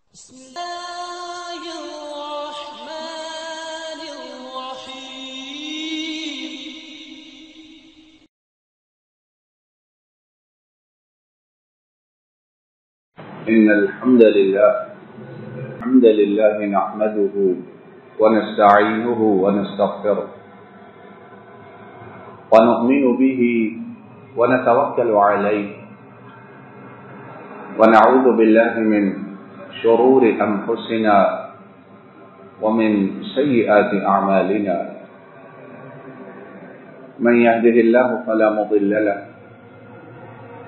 بسم الله الرحمن الرحيم. إن الحمد لله نحمده ونستعينه ونستغفره ونؤمن به ونتوكل عليه ونعوذ بالله من شرور أنفسنا ومن سيئات أعمالنا من يهده الله فلا مضل له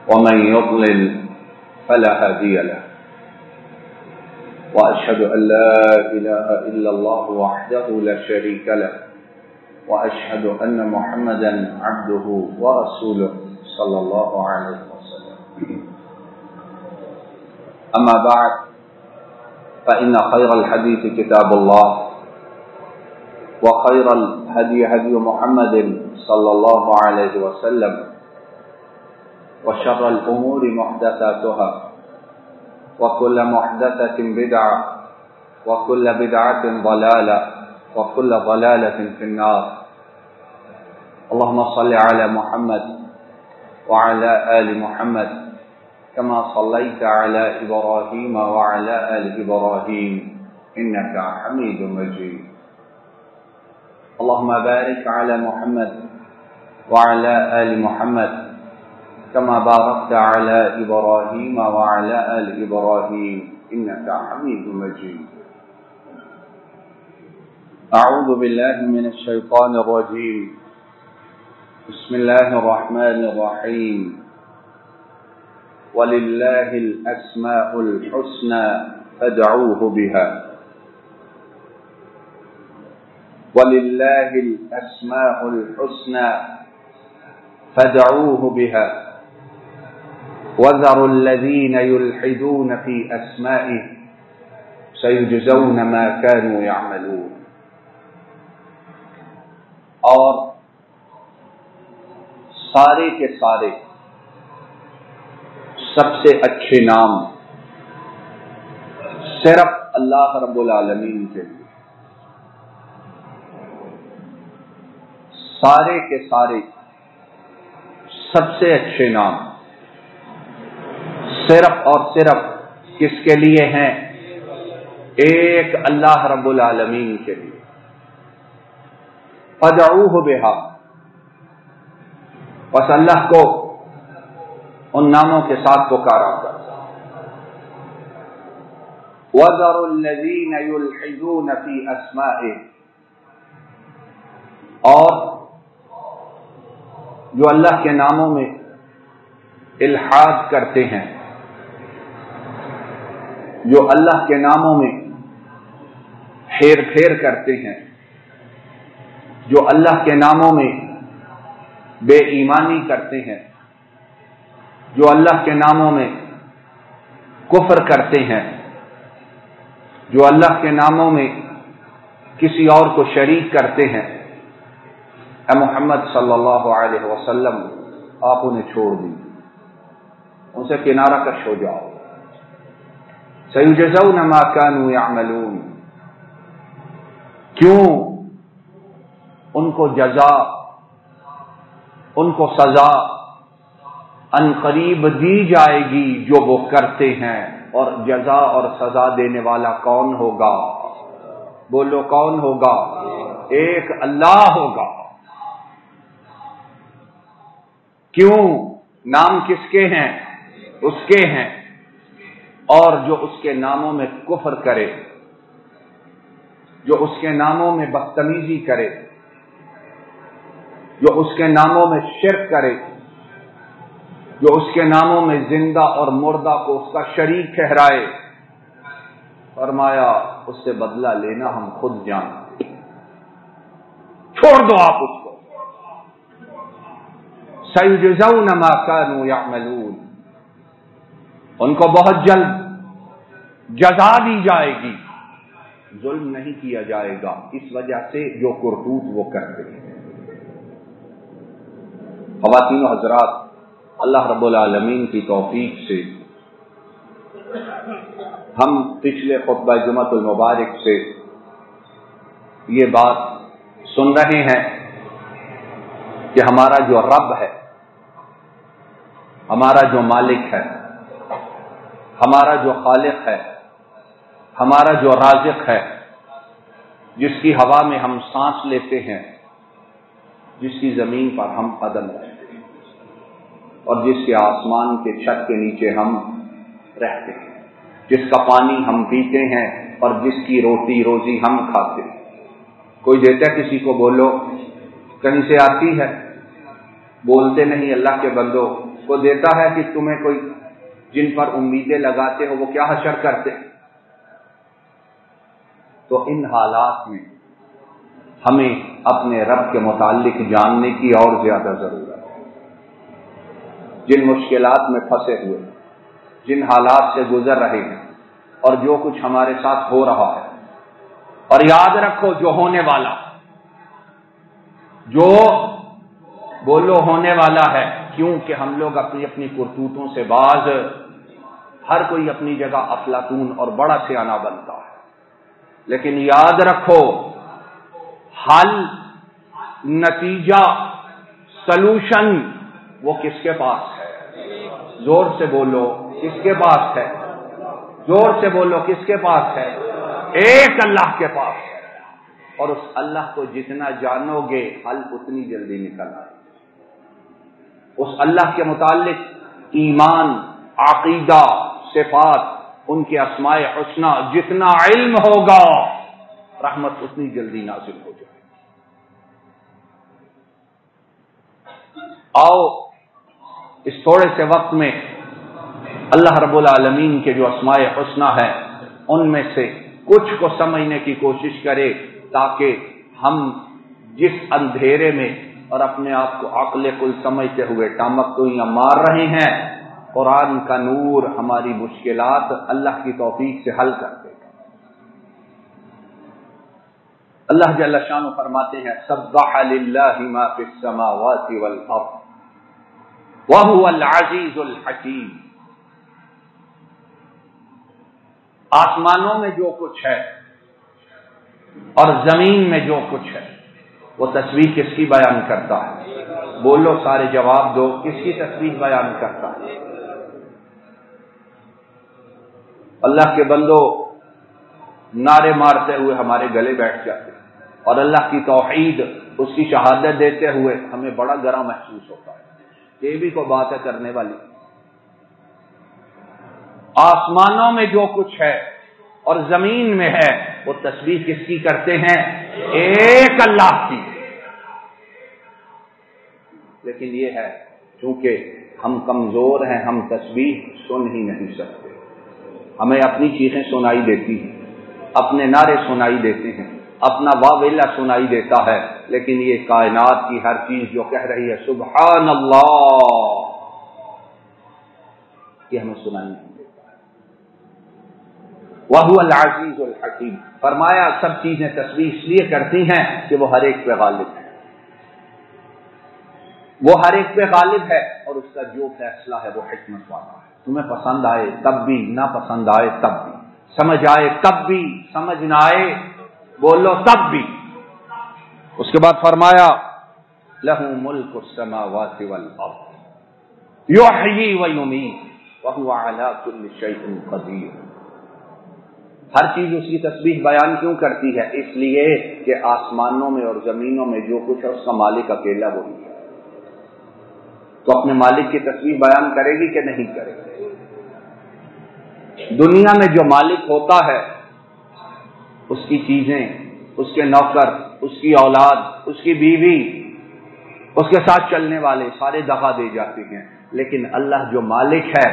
ومن يضلل فلا هادي له وأشهد أن لا إله إلا الله وحده لا شريك له وأشهد أن محمدا عبده ورسوله صلى الله عليه وسلم. أما بعد فإن خير الحديث كتاب الله وخير الهدي هدي محمد صلى الله عليه وسلم وشر الأمور محدثاتها وكل محدثة بدعة وكل بدعة ضلالة وكل ضلالة في النار. اللهم صل على محمد وعلى آل محمد كما صليت على إبراهيم وعلى آل إبراهيم إنك حميد مجيد. اللهم بارك على محمد وعلى آل محمد كما باركت على إبراهيم وعلى آل إبراهيم إنك حميد مجيد. أعوذ بالله من الشيطان الرجيم. بسم الله الرحمن الرحيم. ولله الأسماء الحسنى فادعوه بها. ولله الأسماء الحسنى فادعوه بها وذروا الذين يلحدون في أسمائه سيجزون ما كانوا يعملون. اور سارے کے سارے سب سے اچھے نام صرف اللہ رب العالمین کے لیے. سارے کے سارے سب سے اچھے نام صرف اور صرف کس کے لیے ہیں؟ ایک اللہ رب العالمین کے لیے. فادعوہ بہا، بس اللہ کو ان ناموں کے ساتھ پکارا کر. وَذَرُوا الَّذِينَ يُلْحِدُونَ فِي أَسْمَائِهِ، اور جو اللہ کے ناموں میں الحاد کرتے ہیں، جو اللہ کے ناموں میں ہیر پھیر کرتے ہیں، جو اللہ کے ناموں میں بے ایمانی کرتے ہیں، جو اللہ کے ناموں میں کفر کرتے ہیں، جو اللہ کے ناموں میں کسی اور کو شریک کرتے ہیں، اے محمد صلی اللہ علیہ وسلم آپ انہیں چھوڑ دیجیے، ان سے کنارہ کش ہو جاؤ. سَيُجْزَوْنَ مَا كَانُوا يَعْمَلُونَ، کیوں؟ ان کو جزا، ان کو سزا ان قریب دی جائے گی جو وہ کرتے ہیں. اور جزا اور سزا دینے والا کون ہوگا؟ بولو کون ہوگا؟ ایک اللہ ہوگا. کیوں؟ نام کس کے ہیں؟ اس کے ہیں. اور جو اس کے ناموں میں کفر کرے، جو اس کے ناموں میں بدتمیزی کرے، جو اس کے ناموں میں شرک کرے، جو اس کے ناموں میں زندہ اور مردہ کو اس کا شریک ٹھہرائے، فرمایا اس سے بدلہ لینا ہم خود جانتے ہیں. چھوڑ دو آپ اس کو. سَيُجْزَوْنَ مَا كَانُوا يَعْمَلُونَ، ان کو بہت جلد جزا دی جائے گی. ظلم نہیں کیا جائے گا اس وجہ سے جو کرتوت وہ کرتے ہیں. خواتین و حضرات، اللہ رب العالمین کی توفیق سے ہم پچھلے خطبہ جمعۃ المبارک سے یہ بات سن رہے ہیں کہ ہمارا جو رب ہے، ہمارا جو مالک ہے، ہمارا جو خالق ہے، ہمارا جو رازق ہے، جس کی ہوا میں ہم سانس لیتے ہیں، جس کی زمین پر ہم قدم رکھتے ہیں، اور جس کے آسمان کے چھت کے نیچے ہم رہتے ہیں، جس کا پانی ہم پیتے ہیں اور جس کی روٹی روزی ہم کھاتے ہیں۔ کوئی دیتا ہے کسی کو، بولو کہیں سے آتی ہے، بولتے نہیں۔ اللہ کے بندو کو دیتا ہے کہ تمہیں کوئی جن پر امیدیں لگاتے ہو وہ کیا حشر کرتے ہیں؟ تو ان حالات میں ہمیں اپنے رب کے متعلق جاننے کی اور زیادہ ضرورت ہے۔ جن مشکلات میں پھنسے ہوئے، جن حالات سے گزر رہے ہیں، اور جو کچھ ہمارے ساتھ ہو رہا ہے، اور یاد رکھو جو ہونے والا، جو بولو ہونے والا ہے، کیونکہ ہم لوگ اپنی اپنی کرتوتوں سے باز، ہر کوئی اپنی جگہ افلاطون اور بڑا سیانہ بنتا ہے، لیکن یاد رکھو حل، نتیجہ، سلوشن وہ کس کے پاس ہے؟ زور سے بولو کس کے پاس ہے؟ زور سے بولو کس کے پاس ہے؟ ایک اللہ کے پاس ہے، اور اس اللہ کو جتنا جانو گے حل اتنی جلدی نکل آئے۔ اس اللہ کے متعلق ایمان، عقیدہ، صفات، ان کے اسماء حسنہ جتنا علم ہوگا، رحمت اتنی جلدی نازل ہو جائے۔ آؤ اس تھوڑے سے وقت میں اللہ رب العالمین کے جو اسماء حسنہ ہیں ان میں سے کچھ کو سمجھنے کی کوشش کرے، تاکہ ہم جس اندھیرے میں اور اپنے آپ کو عقل کل سمجھتے ہوئے ٹامکتویاں مار رہے ہیں، قرآن کا نور ہماری مشکلات اللہ کی توفیق سے حل کر دے گا۔ اللہ جل شانہ فرماتے ہیں سبح للہ ما فی السماوات والارض وہو العزیز الحکیم۔ آسمانوں میں جو کچھ ہے اور زمین میں جو کچھ ہے وہ تصویر کس کی بیان کرتا ہے؟ بولو سارے جواب دو، کس کی تصویر بیان کرتا ہے؟ اللہ کے بندو نعرے مارتے ہوئے ہمارے گلے بیٹھ جاتے ہیں، اور اللہ کی توحید، اس کی شہادت دیتے ہوئے ہمیں بڑا گراں محسوس ہوتا ہے۔ یہ بھی کوئی بات ہے کرنے والی؟ آسمانوں میں جو کچھ ہے اور زمین میں ہے وہ تصویر کس کی کرتے ہیں؟ ایک اللہ کی۔ لیکن یہ ہے چونکہ ہم کمزور ہیں، ہم تسبیح سن ہی نہیں سکتے، ہمیں اپنی چیزیں سنائی دیتی ہیں، اپنے نعرے سنائی دیتے ہیں، اپنا واویلا سنائی دیتا ہے، لیکن یہ کائنات کی ہر چیز جو کہہ رہی ہے سبحان اللہ، یہ ہمیں سنائی نہیں دیتا۔ وَهُوَ الْعَزِيزُ الْحَكِيمُ، فرمایا سب چیزیں تسبیح اس لیے کرتی ہیں کہ وہ ہر ایک پہ غالب ہے، وہ ہر ایک پہ غالب ہے، اور اس کا جو فیصلہ ہے وہ حکمت والا ہے۔ تمہیں پسند آئے تب بھی، نہ پسند آئے تب بھی، سمجھ آئے تب بھی، سمجھ نہ آئے بولو تب بھی۔ اس کے بعد فرمایا لَهُ مُلْكُ السَّمَاوَاتِ وَالْأَرْضِ يُحْيِي وَيُمِيتُ وَهُوَ عَلَى كُلِّ شَيْءٍ قَدِيرٌ۔ ہر چیز اس کی تسبیح بیان کیوں کرتی ہے؟ اس لیے کہ آسمانوں میں اور زمینوں میں جو کچھ ہے اس کا مالک اکیلا وہی ہے۔ تو اپنے مالک کی تسبیح بیان کرے گی کہ نہیں کرے گی؟ دنیا میں جو مالک ہوتا ہے اس کی چیزیں، اس کے نوکر، اس کی اولاد، اس کی بیوی، اس کے ساتھ چلنے والے سارے دغا دے جاتے ہیں، لیکن اللہ جو مالک ہے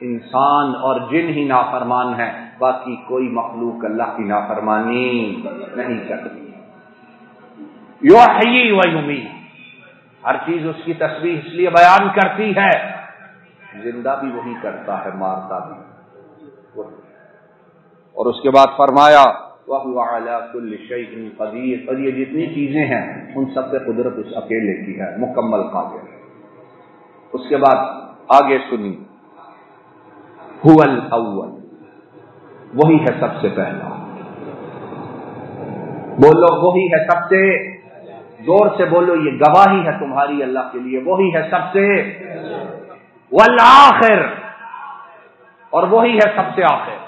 انسان اور جن ہی نافرمان ہیں، باقی کوئی مخلوق اللہ کی نافرمانی نہیں کرتی۔ یحیی و یمیت، ہر چیز اس کی تسبیح اس لیے بیان کرتی ہے، زندہ بھی وہی کرتا ہے، مارتا بھی وہی۔ اور اس کے بعد فرمایا وَهُوَ عَلَى كُلِّ شَيْءٍ قَدِيرٌ، اور یہ جتنی چیزیں ہیں ان سب پہ قدرت اس اکیلے کی ہے، مکمل قادر ہے۔ اس کے بعد آگے سنی هو الاول، وہی ہے سب سے پہلا. بولو وہی ہے سب سے، زور سے بولو، یہ گواہی ہے تمہاری اللہ کے لیے، وہی ہے سب سے. والآخر، اور وہی ہے سب سے آخر.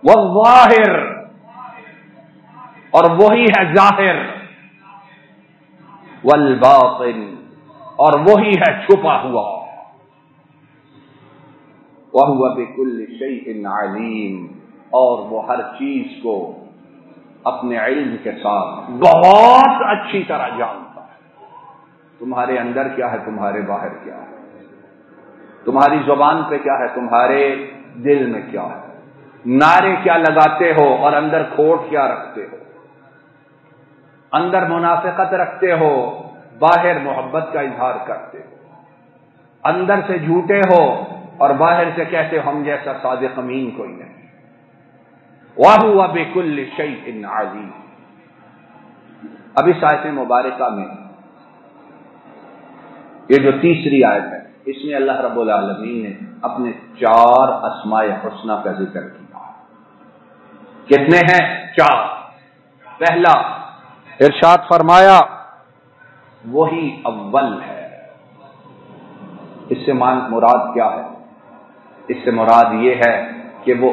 والظاہر، اور وہی ہے ظاہر. والباطن، اور وہی ہے چھپا ہوا. وَهُوَ بِكُلِّ شَيْءٍ عَلِيمٌ، اور وہ ہر چیز کو اپنے علم کے ساتھ بہت اچھی طرح جانتا ہے. تمہارے اندر کیا ہے، تمہارے باہر کیا ہے، تمہاری زبان پہ کیا ہے، تمہارے دل میں کیا ہے، نعرے کیا لگاتے ہو اور اندر کھوٹ کیا رکھتے ہو، اندر منافقت رکھتے ہو، باہر محبت کا اظہار کرتے ہو، اندر سے جھوٹے ہو اور باہر سے کہتے ہو ہم جیسا صادق امین کوئی نہیں. وَهُوَ بِكُلِّ شَيْءٍ عَلِيمٌ. اب اس آیت مبارکہ میں یہ جو تیسری آیت ہے، اس میں اللہ رب العالمین نے اپنے 4 اسماء حسنی کا ذکر کیا. کتنے ہیں؟ 4. پہلا ارشاد فرمایا وہی اول ہے. اس سے مراد کیا ہے؟ اس سے مراد یہ ہے کہ وہ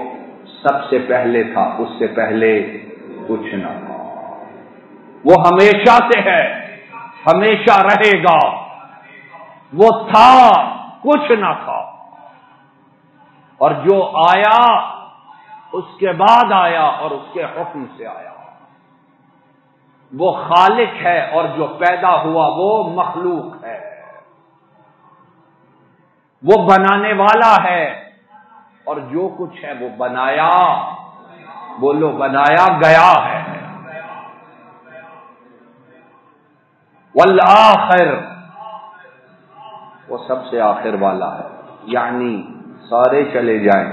سب سے پہلے تھا، اس سے پہلے کچھ نہ تھا. وہ ہمیشہ سے ہے، ہمیشہ رہے گا. وہ تھا، کچھ نہ تھا، اور جو آیا اس کے بعد آیا اور اس کے حکم سے آیا. وہ خالق ہے، اور جو پیدا ہوا وہ مخلوق ہے. وہ بنانے والا ہے، اور جو کچھ ہے وہ بنایا، بولو بنایا گیا ہے. والآخر، وہ سب سے آخر والا ہے، یعنی سارے چلے جائیں.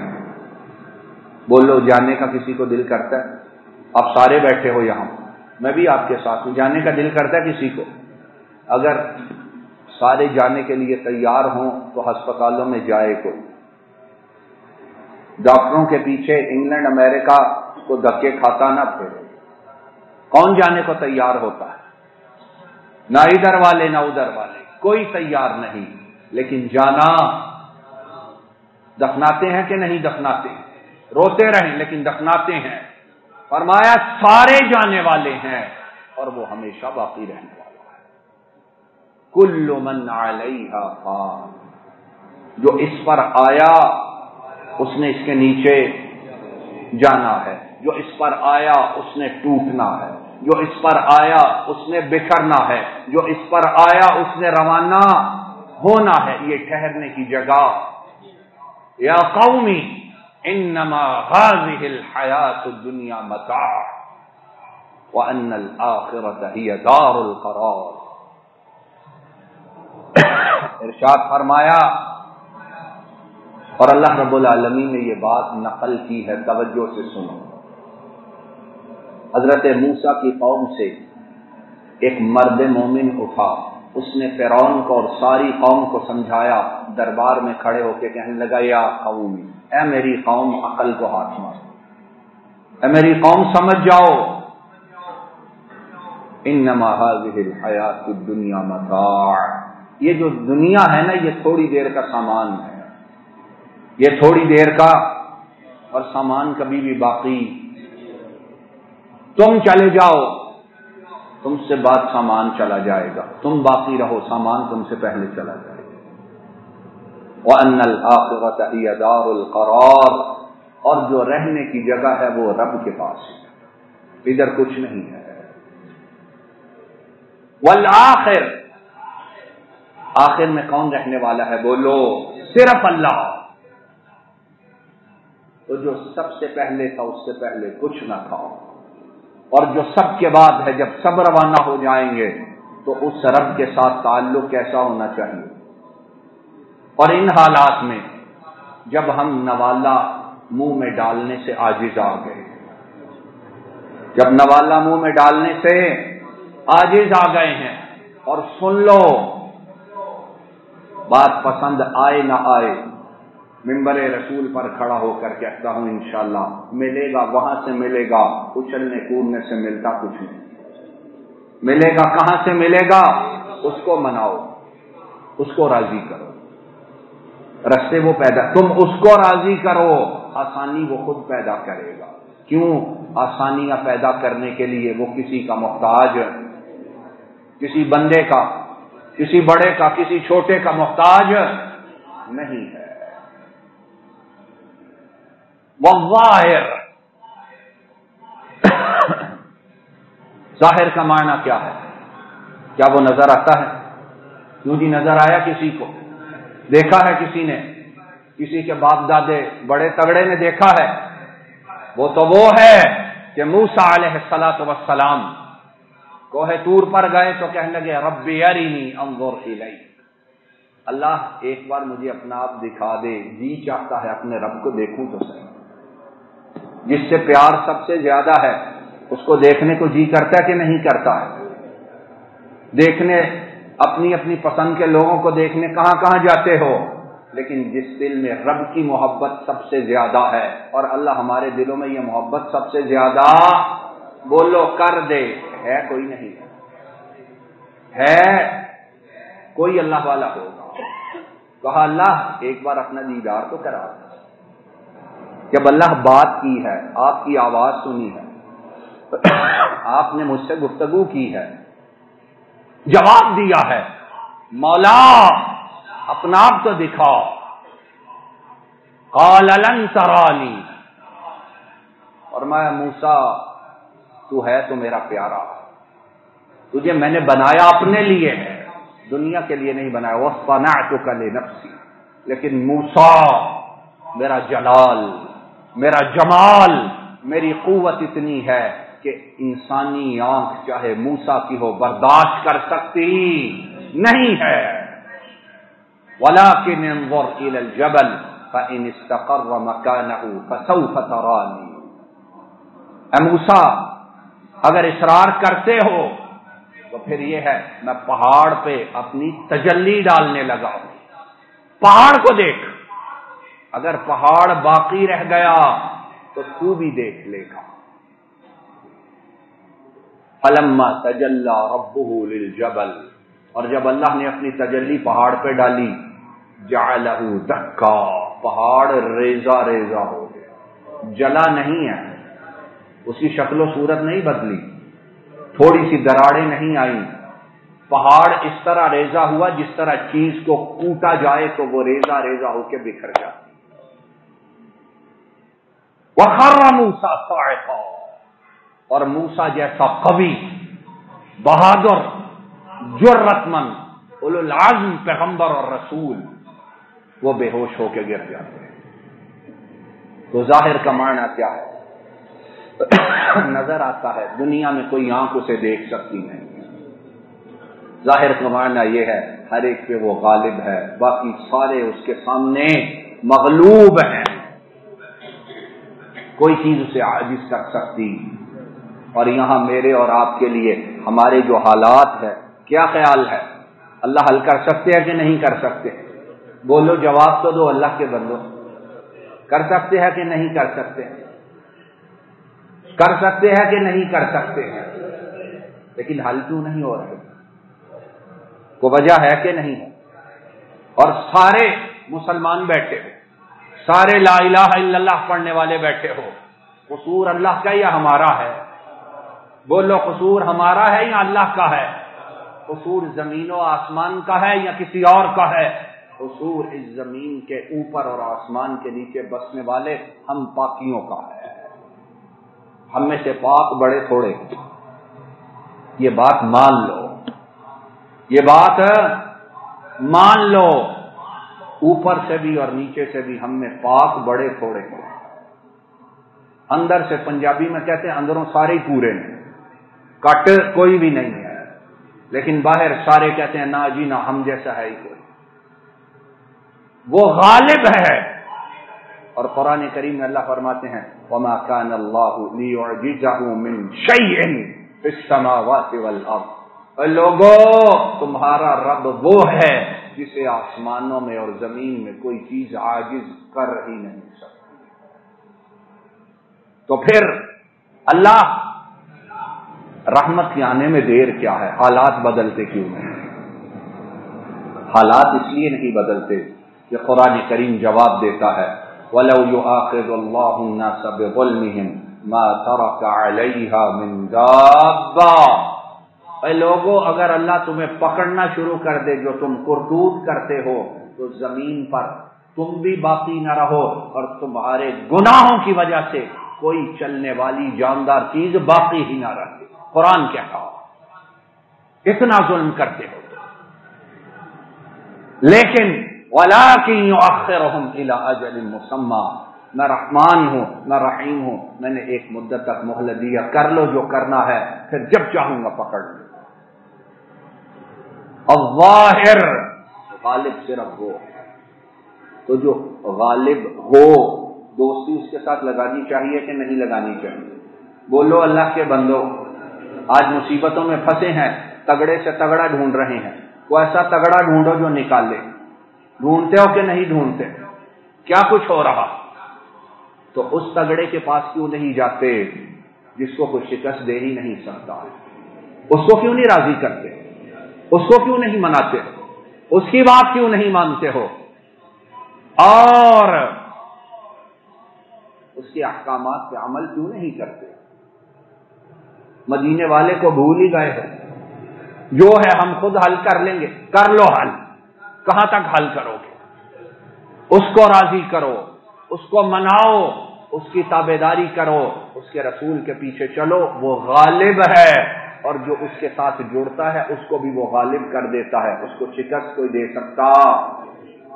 بولو جانے کا کسی کو دل کرتا ہے؟ آپ سارے بیٹھے ہو یہاں، میں بھی آپ کے ساتھ ہوں. جانے کا دل کرتا ہے کسی کو؟ اگر سارے جانے کے لیے تیار ہوں تو ہسپتالوں میں جائے کوئی. ڈاکٹروں کے پیچھے انگلینڈ امریکہ کو دھکے کھاتا نہ پھرے. کون جانے کو تیار ہوتا ہے؟ نہ ادھر والے نہ ادھر والے، کوئی تیار نہیں. لیکن جانا دفناتے ہیں کہ نہیں دفناتے؟ روتے رہیں لیکن دفناتے ہیں. فرمایا سارے جانے والے ہیں اور وہ ہمیشہ باقی رہنے والا ہے. کل من علیہا فان، جو اس پر آیا اس نے اس کے نیچے جانا ہے. جو اس پر آیا اس نے ٹوٹنا ہے. جو اس پر آیا اس نے بکھرنا ہے. جو اس پر آیا اس نے روانہ ہونا ہے. یہ ٹھہرنے کی جگہ. یا قومی انما هذه الحیات الدنیا متاع وان الآخرة هي دار القرار. ارشاد فرمایا، اور اللہ رب العالمین نے یہ بات نقل کی ہے، توجہ سے سنو. حضرت موسیٰ کی قوم سے ایک مرد مومن اٹھا. اس نے فرعون کو اور ساری قوم کو سمجھایا. دربار میں کھڑے ہو کے کہنے لگا یا قومی، اے میری قوم عقل کو ہاتھ مارو، اے میری قوم سمجھ جاؤ. انما هذه الحیات الدنیا متاع، یہ جو دنیا ہے نا یہ تھوڑی دیر کا سامان ہے. یہ تھوڑی دیر کا، اور سامان کبھی بھی باقی. تم چلے جاؤ، تم سے بعد سامان چلا جائے گا. تم باقی رہو، سامان تم سے پہلے چلا جائے گا. وَأَنَّ الْآخِرَةَ هِيَ دَارُ الْقَرَارِ، اور جو رہنے کی جگہ ہے وہ رب کے پاس ہے، ادھر کچھ نہیں ہے. والآخر، آخر میں کون رہنے والا ہے؟ بولو صرف اللہ. تو جو سب سے پہلے تھا اس سے پہلے کچھ نہ تھا، اور جو سب کے بعد ہے، جب سب روانہ ہو جائیں گے تو اس رب کے ساتھ تعلق کیسا ہونا چاہیے. اور ان حالات میں جب ہم نوالا منہ میں ڈالنے سے عاجز آ گئے، جب نوالا منہ میں ڈالنے سے عاجز آ گئے ہیں، اور سن لو بات پسند آئے نہ آئے، منبر رسول پر کھڑا ہو کر کہتا ہوں انشاءاللہ ملے گا، وہاں سے ملے گا، اچھلنے کودنے سے ملتا کچھ نہیں، ملے گا کہاں سے ملے گا؟ اس کو مناؤ، اس کو راضی کرو، رستے وہ پیدا، تم اس کو راضی کرو، آسانی وہ خود پیدا کرے گا۔ کیوں؟ آسانیاں پیدا کرنے کے لیے وہ کسی کا محتاج، کسی بندے کا، کسی بڑے کا، کسی چھوٹے کا محتاج نہیں ہے۔ والظاہر، ظاہر کا معنی کیا ہے؟ کیا وہ نظر آتا ہے؟ کیوں جی نظر آیا کسی کو؟ دیکھا ہے کسی نے؟ کسی کے باپ دادے بڑے تگڑے نے دیکھا ہے؟ وہ تو وہ ہے کہ موسیٰ علیہ السلام کوہ طور پر گئے تو کہنے لگے رب ارنی انظر الیک، اللہ ایک بار مجھے اپنا آپ دکھا دے، جی چاہتا ہے اپنے رب کو دیکھوں تو صحیح۔ جس سے پیار سب سے زیادہ ہے اس کو دیکھنے کو جی کرتا ہے کہ نہیں کرتا ہے؟ دیکھنے اپنی اپنی پسند کے لوگوں کو دیکھنے کہاں کہاں جاتے ہو، لیکن جس دل میں رب کی محبت سب سے زیادہ ہے، اور اللہ ہمارے دلوں میں یہ محبت سب سے زیادہ بولو کر دے، ہے کوئی نہیں ہے؟ کوئی اللہ والا ہوگا؟ کہا اللہ ایک بار اپنا دیدار تو کرا۔ جب اللہ بات کی ہے، آپ کی آواز سنی ہے، آپ نے مجھ سے گفتگو کی ہے، جواب دیا ہے، مولا اپنا آپ تو دکھا۔ قال لن ترانی، فرمایا موسیٰ تو ہے تو میرا پیارا، تجھے میں نے بنایا اپنے لیے ہے، دنیا کے لیے نہیں بنایا۔ وَاصْطَنَعْتُكَ لِنَفْسِي، لیکن موسیٰ میرا جلال، میرا جمال، میری قوت اتنی ہے کہ انسانی آنکھ چاہے موسیٰ کی ہو برداشت کر سکتی نہیں ہے۔ وَلَكِنْ انظُرْ إِلَى الْجَبَلِ فَإِنِ اسْتَقَرَّ مَكَانَهُ فَسَوْفَ تَرَانِي، اے موسیٰ اگر اصرار کرتے ہو تو پھر یہ ہے میں پہاڑ پہ اپنی تجلی ڈالنے لگا ہوں، پہاڑ کو دیکھ، اگر پہاڑ باقی رہ گیا تو تو بھی دیکھ لے گا۔ فَلَمَّا تَجَلَّى رَبُّهُ لِلْجَبَلِ، اور جب اللہ نے اپنی تجلی پہاڑ پہ ڈالی، جَعَلَهُ دَكَّا، پہاڑ ریزہ ریزہ ہو گیا، جلا نہیں ہے، اس کی شکل و صورت نہیں بدلی، تھوڑی سی دراڑیں نہیں آئیں، پہاڑ اس طرح ریزہ ہوا جس طرح چیز کو کوٹا جائے تو وہ ریزہ ریزہ ہو کے بکھر جاتی۔ وَخَرَّ مُوسَىٰ صَاعِقًا، اور موسیٰ جیسا قوی، بہادر، جرأت مند، اولو العزم پیغمبر اور رسول، وہ بے ہوش ہو کے گر جاتے ہیں۔ تو ظاہر کا معنی کیا ہے؟ نظر آتا ہے، دنیا میں کوئی آنکھ اسے دیکھ سکتی نہیں۔ ظاہر کا معنی یہ ہے ہر ایک پہ وہ غالب ہے، باقی سارے اس کے سامنے مغلوب ہیں، کوئی چیز اسے عاجز کر سکتی۔ اور یہاں میرے اور آپ کے لیے ہمارے جو حالات ہے، کیا خیال ہے؟ اللہ حل کر سکتے ہیں کہ نہیں کر سکتے؟ بولو جواب تو دو اللہ کے بندو، کر سکتے ہیں کہ نہیں کر سکتے؟ کر سکتے ہیں کہ نہیں کر سکتے ہیں؟ لیکن حل کیوں نہیں ہو رہے؟ کوئی وجہ ہے کہ نہیں ہے؟ اور سارے مسلمان بیٹھے ہو، سارے لا الہ الا اللہ پڑھنے والے بیٹھے ہو، قصور اللہ کا یا ہمارا ہے؟ بولو قصور ہمارا ہے یا اللہ کا ہے؟ قصور زمین و آسمان کا ہے یا کسی اور کا ہے؟ قصور اس زمین کے اوپر اور آسمان کے نیچے بسنے والے ہم پاکیوں کا ہے۔ ہم میں سے پاک بڑے تھوڑے، یہ بات مان لو، یہ بات مان لو، اوپر سے بھی اور نیچے سے بھی ہم میں پاک بڑے تھوڑے ہیں۔ اندر سے پنجابی میں کہتے ہیں اندروں سارے ہی پورے ہیں، کٹ کوئی بھی نہیں ہے، لیکن باہر سارے کہتے ہیں نا جی نا ہم جیسا ہے ہی کوئی۔ وہ غالب ہے، اور قرآن کریم میں اللہ فرماتے ہیں وَمَا كَانَ اللَّهُ لِيُعْجِزَهُ مِنْ شَيْءٍ فِي السَّمَاوَاتِ وَالْأَرْضِ، اے لوگو تمہارا رب وہ ہے جسے آسمانوں میں اور زمین میں کوئی چیز عاجز کر ہی نہیں سکتی۔ تو پھر اللہ رحمت کے آنے میں دیر کیا ہے؟ حالات بدلتے کیوں نہیں؟ حالات اس لیے نہیں بدلتے کہ قرآن کریم جواب دیتا ہے وَلَوْ يُؤَاخِذُ اللَّهُ النَّاسَ بِظُلْمِهِمْ مَا تَرَكَ عَلَيْهَا مِنْ دَابَّةٍ۔ اے لوگو، اگر اللہ تمہیں پکڑنا شروع کر دے جو تم کرتوت کرتے ہو تو زمین پر تم بھی باقی نہ رہو اور تمہارے گناہوں کی وجہ سے کوئی چلنے والی جاندار چیز باقی ہی نہ رہے۔ قرآن کیا کہا؟ اتنا ظلم کرتے ہو لیکن وَلَٰكِن يُؤَخِّرُهُمْ إِلَىٰ أَجَلٍ مُّسَمًّى، میں رحمان ہوں میں رحیم ہوں، میں نے ایک مدت تک مہلت دیا، کر لو جو کرنا ہے، پھر جب چاہوں گا پکڑ لوں۔ الظاہر، غالب صرف وہ، تو جو غالب ہو دوستی اس کے ساتھ لگانی چاہیے کہ نہیں لگانی چاہیے؟ بولو اللہ کے بندو، آج مصیبتوں میں پھنسے ہیں، تگڑے سے تگڑا ڈھونڈ رہے ہیں، کوئی ایسا تگڑا ڈھونڈو جو نکال لے۔ ڈھونڈتے ہو کہ نہیں ڈھونڈتے؟ کیا کچھ ہو رہا؟ تو اس تگڑے کے پاس کیوں نہیں جاتے جس کو کوئی شکست دے ہی نہیں سکتا؟ اس کو کیوں نہیں راضی کرتے؟ اس کو کیوں نہیں مناتے؟ اس کی بات کیوں نہیں مانتے ہو؟ اور اس کے احکامات پہ عمل کیوں نہیں کرتے؟ مدینے والے کو بھول ہی گئے ہو؟ جو ہے ہم خود حل کر لیں گے۔ کر لو حل، کہاں تک حل کرو گے؟ اس کو راضی کرو، اس کو مناؤ، اس کی تابعداری کرو، اس کے رسول کے پیچھے چلو، وہ غالب ہے، اور جو اس کے ساتھ جڑتا ہے اس کو بھی وہ غالب کر دیتا ہے، اس کو شکست کوئی دے سکتا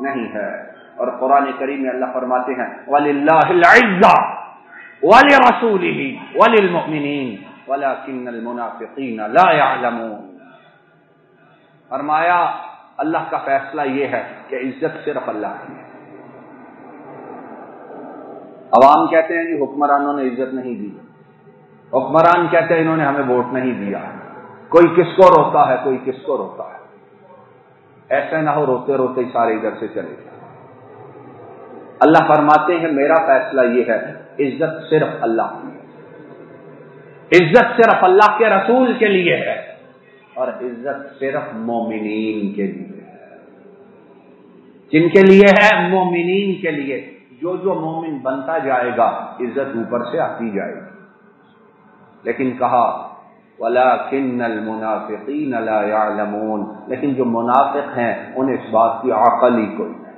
نہیں ہے۔ اور قرآن کریم میں اللہ فرماتے ہیں وَلِلَّهِ الْعِزَّةُ وَلِرَسُولِهِ وَلِلْمُؤْمِنِينَ وَلَكِنَّ الْمُنَافِقِينَ لَا يَعْلَمُونَ۔ فرمایا اللہ کا فیصلہ یہ ہے کہ عزت صرف اللہ کی ہے۔ عوام کہتے ہیں کہ حکمرانوں نے عزت نہیں دی، حکمران کہتے ہیں انہوں نے ہمیں ووٹ نہیں دیا، کوئی کس کو روتا ہے کوئی کس کو روتا ہے۔ ایسے نہ ہو روتے روتے ہی سارے ادھر سے چلے جائیں۔ اللہ فرماتے ہیں میرا فیصلہ یہ ہے، عزت صرف اللہ کی ہے، عزت صرف اللہ کے رسول کے لیے ہے، اور عزت صرف مومنین کے لیے ہے۔ جن کے لیے ہے؟ مومنین کے لیے۔ جو جو مومن بنتا جائے گا عزت اوپر سے آتی جائے گی۔ لیکن کہا وَلَٰكِنَّ الْمُنَافِقِينَ لَا يَعْلَمُونَ، لیکن جو منافق ہیں انہیں اس بات کی عقل ہی کوئی نہیں۔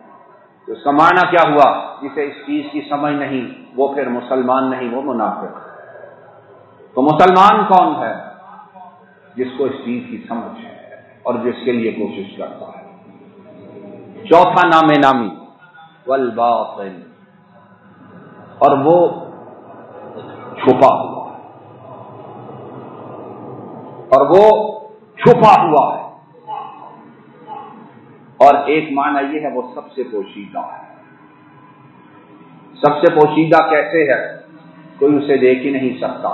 تو اس کا معنی کیا ہوا؟ جسے اس چیز کی سمجھ نہیں وہ پھر مسلمان نہیں، وہ منافق ہے۔ تو مسلمان کون ہے؟ جس کو اس چیز کی سمجھ ہے اور جس کے لیے کوشش کرتا ہے۔ چوتھا نام نامی والباطن، اور وہ چھپا ہوا ہے، اور وہ چھپا ہوا ہے، اور ایک معنی یہ ہے وہ سب سے پوشیدہ ہے۔ سب سے پوشیدہ کیسے ہے؟ کوئی اسے دیکھ ہی نہیں سکتا،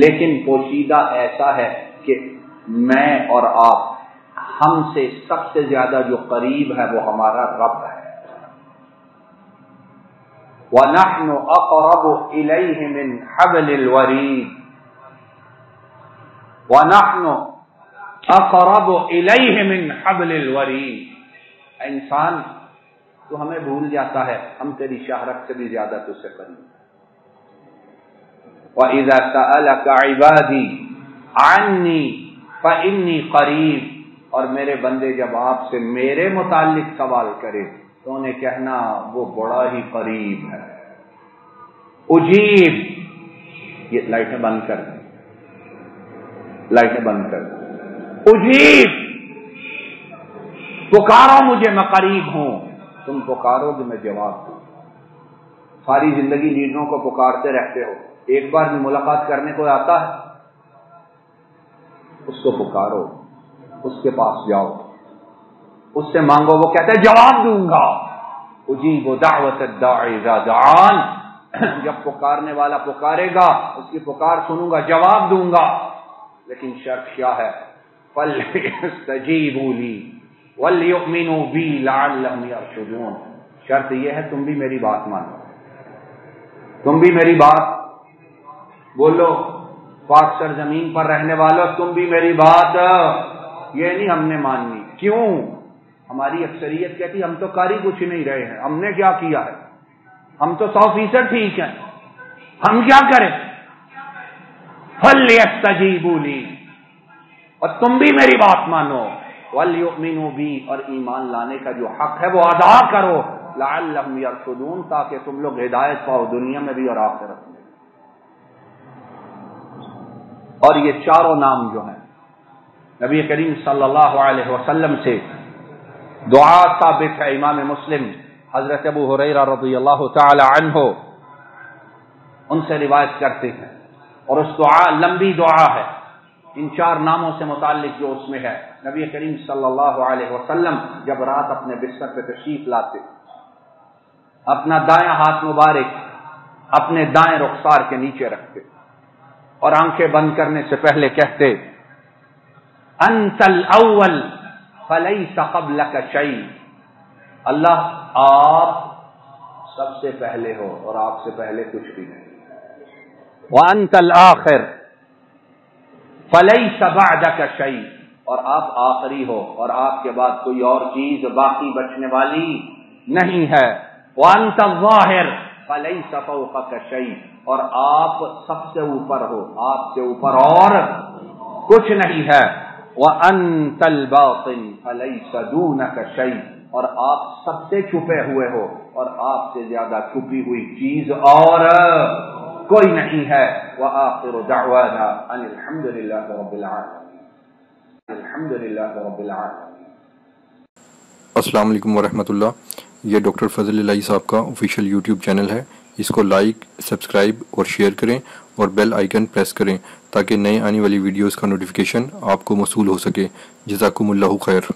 لیکن پوشیدہ ایسا ہے کہ میں اور آپ، ہم سے سب سے زیادہ جو قریب ہے وہ ہمارا رب ہے۔ وَنَحْنُ أَقْرَبُ إِلَيْهِ مِنْ حَبْلِ الْوَرِيدِ وَنَحْنُ أَقْرَبُ إِلَيْهِ مِنْ حَبْلِ الْوَرِيدِ۔ انسان تو ہمیں بھول جاتا ہے، ہم تیری شاہرگ سے بھی زیادہ تجھ سے قریب۔ وَإِذَا سَأَلَكَ عِبَادِي عَنِّي فَإِنِّي قَرِيبٌ، اور میرے بندے جب آپ سے میرے متعلق سوال کرے تو انہیں کہنا وہ بڑا ہی قریب ہے۔ اجیب، یہ لائٹیں بند کر دیں، لائٹیں بند کر دیں۔ اجیب، پکارو مجھے میں قریب ہوں، تم پکارو کہ میں جواب دوں۔ ساری زندگی لیڈروں کو پکارتے رہتے ہو، ایک بار بھی ملاقات کرنے کو آتا ہے؟ اس کو پکارو، اس کے پاس جاؤ، اس سے مانگو، وہ کہتا ہے جواب دوں گا۔ اجیب دعوت الداعی اذا دعان، جب پکارنے والا پکارے گا اس کی پکار سنوں گا، جواب دوں گا۔ لیکن شرط کیا ہے؟ فَلْيَسْتَجِيبُوا لِي، وَلْيُؤْمِنُوا بِي لَعَلَّهُمْ يَرْشُدُونَ، شرط یہ ہے تم بھی میری بات مانو، تم بھی میری بات بولو، پاک سرزمین پر رہنے والوں تم بھی میری بات، یہ نہیں ہم نے ماننی۔ کیوں؟ ہماری اکثریت کہتی ہم تو کاری کچھ نہیں رہے ہیں، ہم نے کیا کیا ہے، ہم تو 100% ٹھیک ہیں، ہم کیا کریں؟ فَلْيَسْتَجِيبُوا لِي، اور تم بھی میری بات مانو، وَلْيُؤْمِنُوا بِي، اور ایمان لانے کا جو حق ہے وہ ادا کرو، لَعَلَّهُمْ يَرْشُدُونَ، تاکہ تم لوگ ہدایت پاؤ دنیا میں بھی اور آخرت میں۔ اور یہ چاروں نام جو ہیں نبی کریم صلی اللہ علیہ وسلم سے دعا ثابت ہے، امام مسلم حضرت ابو ہریرہ رضی اللہ تعالی عنہ ان سے روایت کرتے ہیں، اور اس دعا لمبی دعا ہے، ان چار ناموں سے متعلق جو اس میں ہے، نبی کریم صلی اللہ علیہ وسلم جب رات اپنے بستر پہ تشریف لاتے، اپنا دایاں ہاتھ مبارک اپنے دائیں رخسار کے نیچے رکھتے اور آنکھیں بند کرنے سے پہلے کہتے انت الاول فلیس قبلک شیء، اللہ آپ سب سے پہلے ہو اور آپ سے پہلے کچھ بھی نہیں، وانت الآخر فلیس بعدک شیء، اور آپ آخری ہو اور آپ کے بعد کوئی اور چیز باقی بچنے والی نہیں ہے، وانت الظاہر فلیس فوقک شیء، اور آپ سب سے اوپر ہو، آپ سے اوپر اور کچھ نہیں ہے، وانت الباطن فلیس دونک شیء، اور آپ سب سے چھپے ہوئے ہو اور آپ سے زیادہ چھپی ہوئی چیز اور کوئی نہیں ہے، وآخر دعوانا ان الحمد للہ رب العالمین، الحمد للہ رب العالمین۔ السلام علیکم ورحمۃ اللہ، یہ ڈاکٹر فضل الہی صاحب کا آفیشیل یوٹیوب چینل ہے، اس کو لائک، سبسکرائب اور شیئر کریں اور بیل آئیکن پریس کریں تاکہ نئے آنے والی ویڈیوز کا نوٹیفیکیشن آپ کو موصول ہو سکے۔ جزاکم اللہ خیر۔